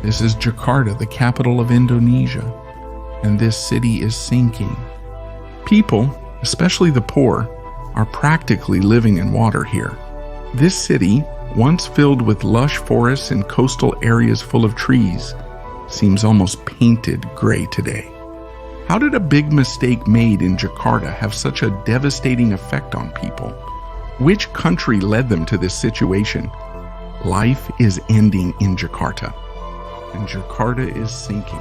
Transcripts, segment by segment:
This is Jakarta, the capital of Indonesia, and this city is sinking. People, especially the poor, are practically living in water here. This city, once filled with lush forests and coastal areas full of trees, seems almost painted gray today. How did a big mistake made in Jakarta have such a devastating effect on people? Which country led them to this situation? Life is ending in Jakarta, and Jakarta is sinking.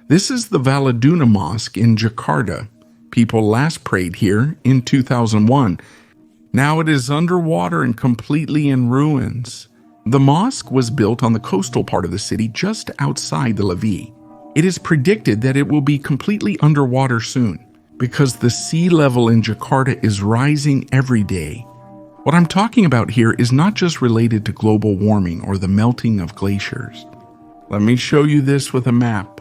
This is the Valaduna Mosque in Jakarta. People last prayed here in 2001. Now it is underwater and completely in ruins. The mosque was built on the coastal part of the city just outside the levee. It is predicted that it will be completely underwater soon because the sea level in Jakarta is rising every day. What I'm talking about here is not just related to global warming or the melting of glaciers. Let me show you this with a map.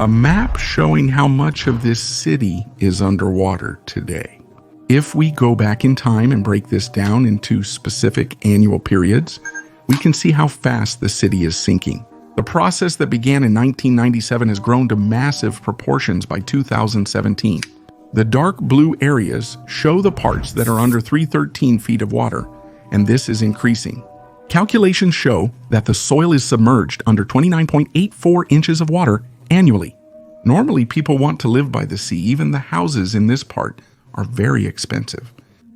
A map showing how much of this city is underwater today. If we go back in time and break this down into specific annual periods, we can see how fast the city is sinking. The process that began in 1997 has grown to massive proportions by 2017. The dark blue areas show the parts that are under 313 feet of water, and this is increasing. Calculations show that the soil is submerged under 29.84 inches of water annually. Normally, people want to live by the sea. Even the houses in this part are very expensive.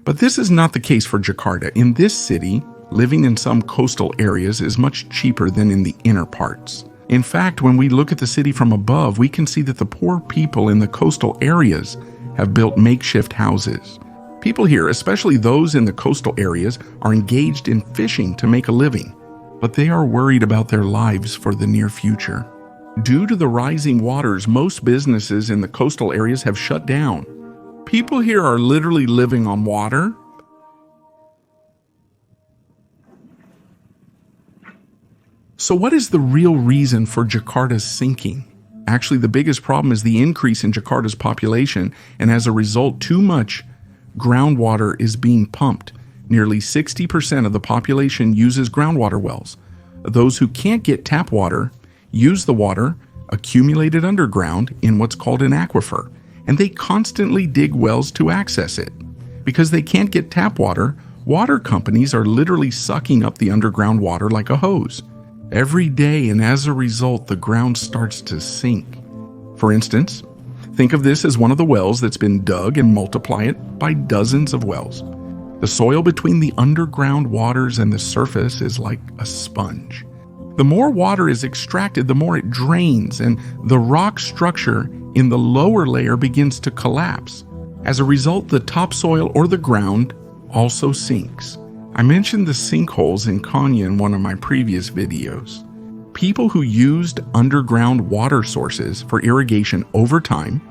But this is not the case for Jakarta. In this city, living in some coastal areas is much cheaper than in the inner parts. In fact, when we look at the city from above, we can see that the poor people in the coastal areas have built makeshift houses. People here, especially those in the coastal areas, are engaged in fishing to make a living, but they are worried about their lives for the near future. Due to the rising waters, most businesses in the coastal areas have shut down. People here are literally living on water. So what is the real reason for Jakarta's sinking? Actually, the biggest problem is the increase in Jakarta's population, and as a result, too much groundwater is being pumped. Nearly 60% of the population uses groundwater wells. Those who can't get tap water use the water accumulated underground in what's called an aquifer, and they constantly dig wells to access it. Because they can't get tap water, water companies are literally sucking up the underground water like a hose every day, and as a result, the ground starts to sink. For instance, think of this as one of the wells that's been dug and multiply it by dozens of wells. The soil between the underground waters and the surface is like a sponge. The more water is extracted, the more it drains, and the rock structure in the lower layer begins to collapse. As a result, the topsoil or the ground also sinks. I mentioned the sinkholes in Konya in one of my previous videos. People who used underground water sources for irrigation over time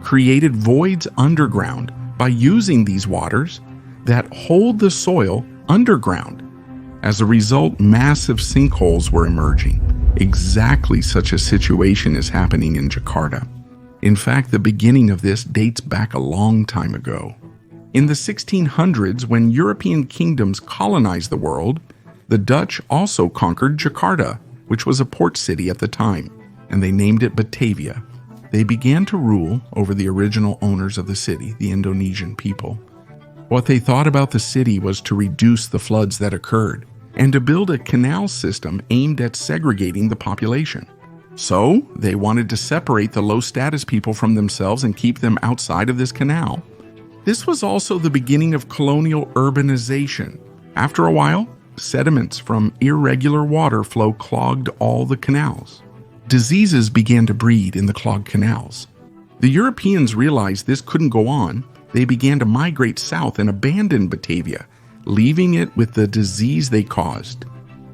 created voids underground by using these waters that hold the soil underground. As a result, massive sinkholes were emerging. Exactly such a situation is happening in Jakarta. In fact, the beginning of this dates back a long time ago. In the 1600s, when European kingdoms colonized the world, the Dutch also conquered Jakarta, which was a port city at the time, and they named it Batavia. They began to rule over the original owners of the city, the Indonesian people. What they thought about the city was to reduce the floods that occurred, and to build a canal system aimed at segregating the population. So, they wanted to separate the low-status people from themselves and keep them outside of this canal. This was also the beginning of colonial urbanization. After a while, sediments from irregular water flow clogged all the canals. Diseases began to breed in the clogged canals. The Europeans realized this couldn't go on. They began to migrate south and abandon Batavia, leaving it with the disease they caused.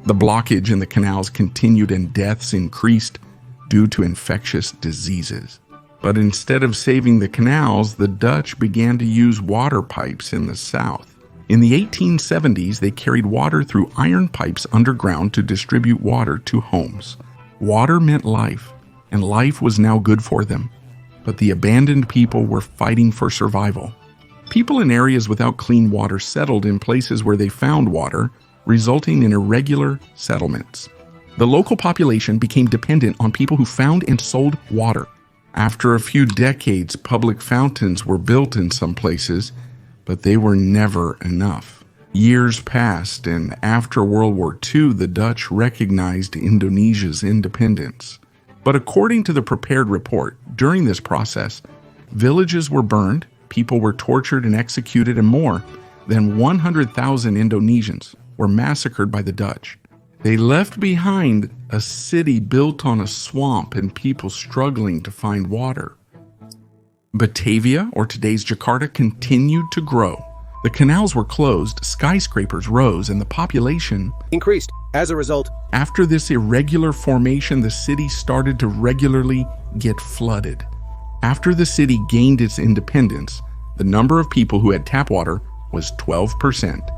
The blockage in the canals continued and deaths increased due to infectious diseases. But instead of saving the canals, the Dutch began to use water pipes in the south. In the 1870s, they carried water through iron pipes underground to distribute water to homes. Water meant life, and life was now good for them. But the abandoned people were fighting for survival. People in areas without clean water settled in places where they found water, resulting in irregular settlements. The local population became dependent on people who found and sold water. After a few decades, public fountains were built in some places, but they were never enough. Years passed, and after World War II, the Dutch recognized Indonesia's independence. But according to the prepared report, during this process, villages were burned, people were tortured and executed, and more than 100,000 Indonesians were massacred by the Dutch. They left behind a city built on a swamp and people struggling to find water. Batavia, or today's Jakarta, continued to grow. The canals were closed, skyscrapers rose, and the population increased. As a result, after this irregular formation, the city started to regularly get flooded. After the city gained its independence, the number of people who had tap water was 12%.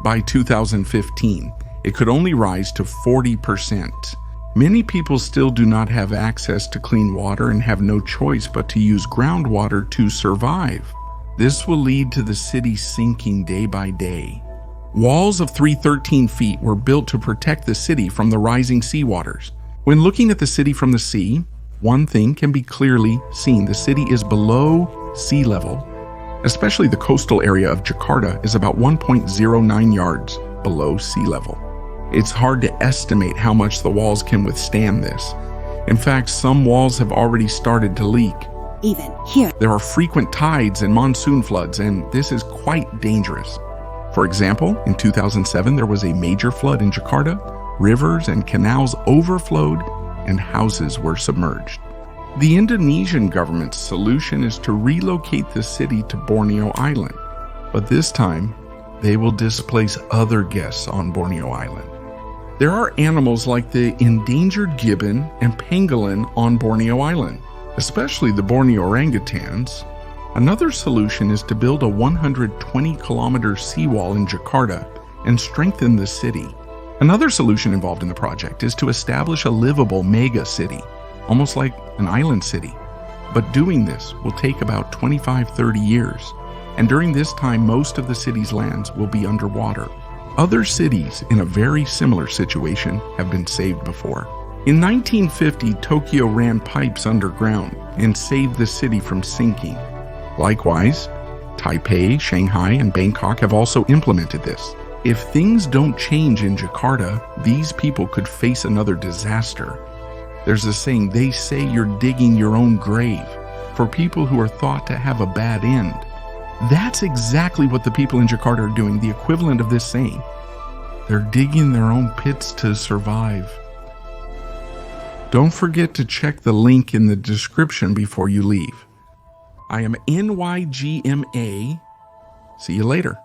By 2015, it could only rise to 40%. Many people still do not have access to clean water and have no choice but to use groundwater to survive. This will lead to the city sinking day by day. Walls of 313 feet were built to protect the city from the rising seawaters. When looking at the city from the sea, one thing can be clearly seen: the city is below sea level. Especially the coastal area of Jakarta is about 1.09 yards below sea level. It's hard to estimate how much the walls can withstand this. In fact, some walls have already started to leak. Even here, there are frequent tides and monsoon floods, and this is quite dangerous. For example, in 2007, there was a major flood in Jakarta. Rivers and canals overflowed, and houses were submerged. The Indonesian government's solution is to relocate the city to Borneo Island, but this time, they will displace other guests on Borneo Island. There are animals like the endangered gibbon and pangolin on Borneo Island, especially the Borneo orangutans. Another solution is to build a 120-kilometer seawall in Jakarta and strengthen the city. Another solution involved in the project is to establish a livable mega city, almost like an island city. But doing this will take about 25-30 years, and during this time most of the city's lands will be underwater. Other cities in a very similar situation have been saved before. In 1950, Tokyo ran pipes underground and saved the city from sinking. Likewise, Taipei, Shanghai, and Bangkok have also implemented this. If things don't change in Jakarta, these people could face another disaster. There's a saying, they say you're digging your own grave, for people who are thought to have a bad end. That's exactly what the people in Jakarta are doing, the equivalent of this saying. They're digging their own pits to survive. Don't forget to check the link in the description before you leave. I am NYGMA. See you later.